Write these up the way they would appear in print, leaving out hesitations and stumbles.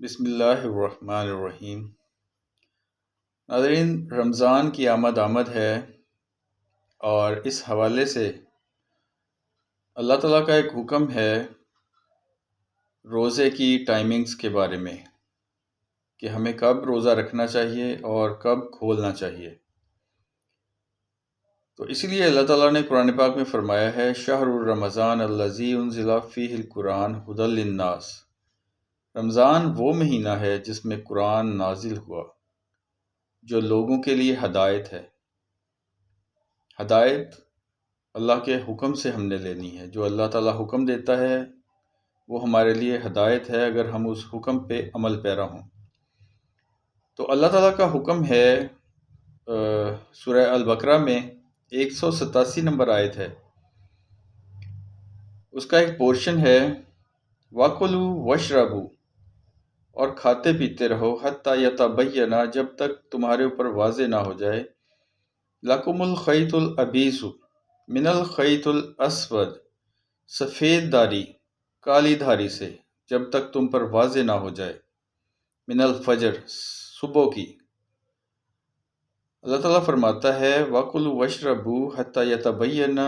بسم اللہ الرحمن الرحیم۔ ناظرین، رمضان کی آمد ہے اور اس حوالے سے اللہ تعالیٰ کا ایک حکم ہے روزے کی ٹائمنگز کے بارے میں کہ ہمیں کب روزہ رکھنا چاہیے اور کب کھولنا چاہیے۔ تو اسی لیے اللہ تعالیٰ نے قرآن پاک میں فرمایا ہے شہر الرمضان الذی انزل فیہ القرآن ھدی للناس۔ رمضان وہ مہینہ ہے جس میں قرآن نازل ہوا جو لوگوں کے لیے ہدایت ہے۔ ہدایت اللہ کے حکم سے ہم نے لینی ہے۔ جو اللہ تعالیٰ حکم دیتا ہے وہ ہمارے لیے ہدایت ہے اگر ہم اس حکم پہ عمل پیرا ہوں۔ تو اللہ تعالیٰ کا حکم ہے سورہ البقرہ میں 187 نمبر آیت ہے، اس کا ایک پورشن ہے وَكُلُوا وَاشْرَبُوا، اور کھاتے پیتے رہو حتیٰ یتبین، جب تک تمہارے اوپر واضح نہ ہو جائے، لَكُمُ الْخَيْطُ الْأَبِيضُ مِنَ الْخَيْطِ الْأَسْوَدِ، سفید دھاری کالی دھاری سے، جب تک تم پر واضح نہ ہو جائے، من الفجر، صبح کی۔ اللہ تعالیٰ فرماتا ہے وَكُلُوا وَاشْرَبُوا حَتَّى يَتَبَيَّنَ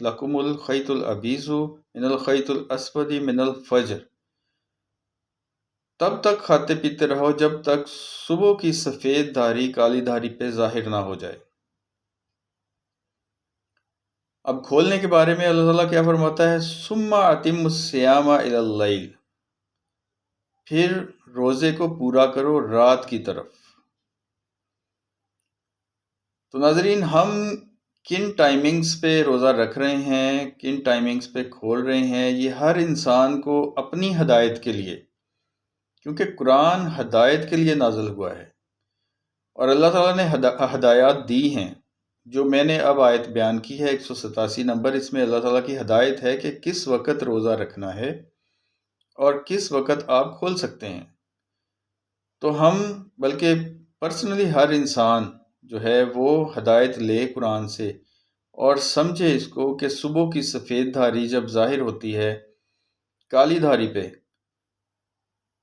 لَكُمُ الْخَيْطُ الْأَبِيضُ مِنَ الْخَيْطِ الْأَسْوَدِ مِنَ الْفَجْرِ، تب تک کھاتے پیتے رہو جب تک صبح کی سفید دھاری کالی دھاری پہ ظاہر نہ ہو جائے۔ اب کھولنے کے بارے میں اللہ تعالیٰ کیا فرماتا ہے ثُمَّ أَتِمُّوا الصِّيَامَ إِلَى اللَّيْلِ، پھر روزے کو پورا کرو رات کی طرف۔ تو ناظرین، ہم کن ٹائمنگز پہ روزہ رکھ رہے ہیں، کن ٹائمنگز پہ کھول رہے ہیں، یہ ہر انسان کو اپنی ہدایت کے لیے، کیونکہ قرآن ہدایت کے لیے نازل ہوا ہے اور اللہ تعالیٰ نے ہدایات دی ہیں۔ جو میں نے اب آیت بیان کی ہے 187 نمبر، اس میں اللہ تعالیٰ کی ہدایت ہے کہ کس وقت روزہ رکھنا ہے اور کس وقت آپ کھول سکتے ہیں۔ تو ہم بلکہ پرسنلی ہر انسان جو ہے وہ ہدایت لے قرآن سے اور سمجھے اس کو کہ صبح کی سفید دھاری جب ظاہر ہوتی ہے کالی دھاری پہ،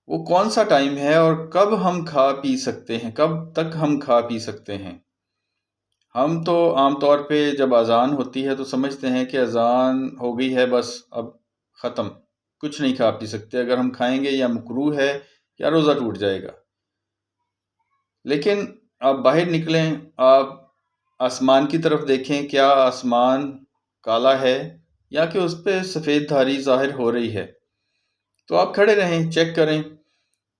وہ کون سا ٹائم ہے اور کب ہم کھا پی سکتے ہیں، کب تک ہم کھا پی سکتے ہیں۔ ہم تو عام طور پہ جب اذان ہوتی ہے تو سمجھتے ہیں کہ اذان ہو گئی ہے، بس اب ختم، کچھ نہیں کھا پی سکتے، اگر ہم کھائیں گے یا مکروہ ہے یا روزہ ٹوٹ جائے گا۔ لیکن آپ باہر نکلیں، آپ آسمان کی طرف دیکھیں، کیا آسمان کالا ہے یا کہ اس پہ سفید دھاری ظاہر ہو رہی ہے؟ تو آپ کھڑے رہیں، چیک کریں،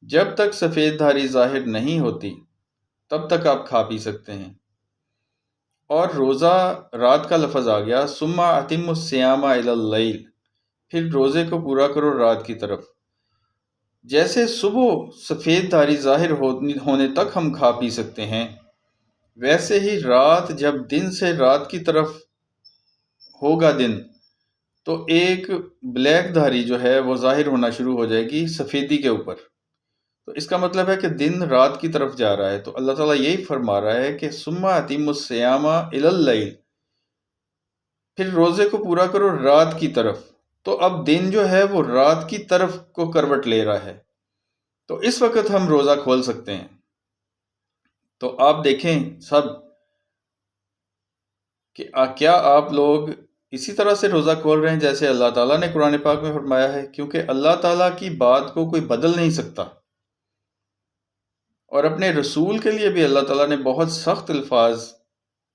جب تک سفید دھاری ظاہر نہیں ہوتی تب تک آپ کھا پی سکتے ہیں۔ اور روزہ رات کا لفظ آ گیا ثُمَّ أَتِمُّوا الصِّيَامَ إِلَى اللَّيْلِ، پھر روزے کو پورا کرو رات کی طرف۔ جیسے صبح سفید دھاری ظاہر ہونے تک ہم کھا پی سکتے ہیں، ویسے ہی رات جب دن سے رات کی طرف ہوگا دن، تو ایک بلیک دھاری جو ہے وہ ظاہر ہونا شروع ہو جائے گی سفیدی کے اوپر۔ تو اس کا مطلب ہے کہ دن رات کی طرف جا رہا ہے۔ تو اللہ تعالیٰ یہی فرما رہا ہے کہ ثُمَّ أَتِمُّوا الصِّيَامَ إِلَى اللَّيْلِ، پھر روزے کو پورا کرو رات کی طرف۔ تو اب دن جو ہے وہ رات کی طرف کو کروٹ لے رہا ہے، تو اس وقت ہم روزہ کھول سکتے ہیں۔ تو آپ دیکھیں سب کہ کیا آپ لوگ اسی طرح سے روزہ کھول رہے ہیں جیسے اللہ تعالیٰ نے قرآن پاک میں فرمایا ہے، کیونکہ اللہ تعالیٰ کی بات کو کوئی بدل نہیں سکتا، اور اپنے رسول کے لیے بھی اللہ تعالیٰ نے بہت سخت الفاظ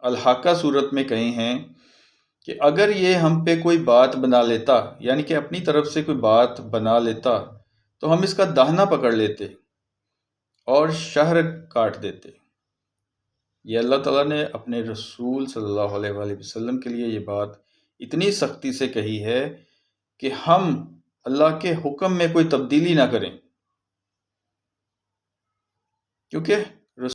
الحاقہ صورت میں کہے ہیں کہ اگر یہ ہم پہ کوئی بات بنا لیتا، یعنی کہ اپنی طرف سے کوئی بات بنا لیتا، تو ہم اس کا داہنا پکڑ لیتے اور شہر کاٹ دیتے۔ یہ اللہ تعالیٰ نے اپنے رسول صلی اللہ علیہ وآلہ وسلم کے لیے یہ بات اتنی سختی سے کہی ہے کہ ہم اللہ کے حکم میں کوئی تبدیلی نہ کریں، کیونکہ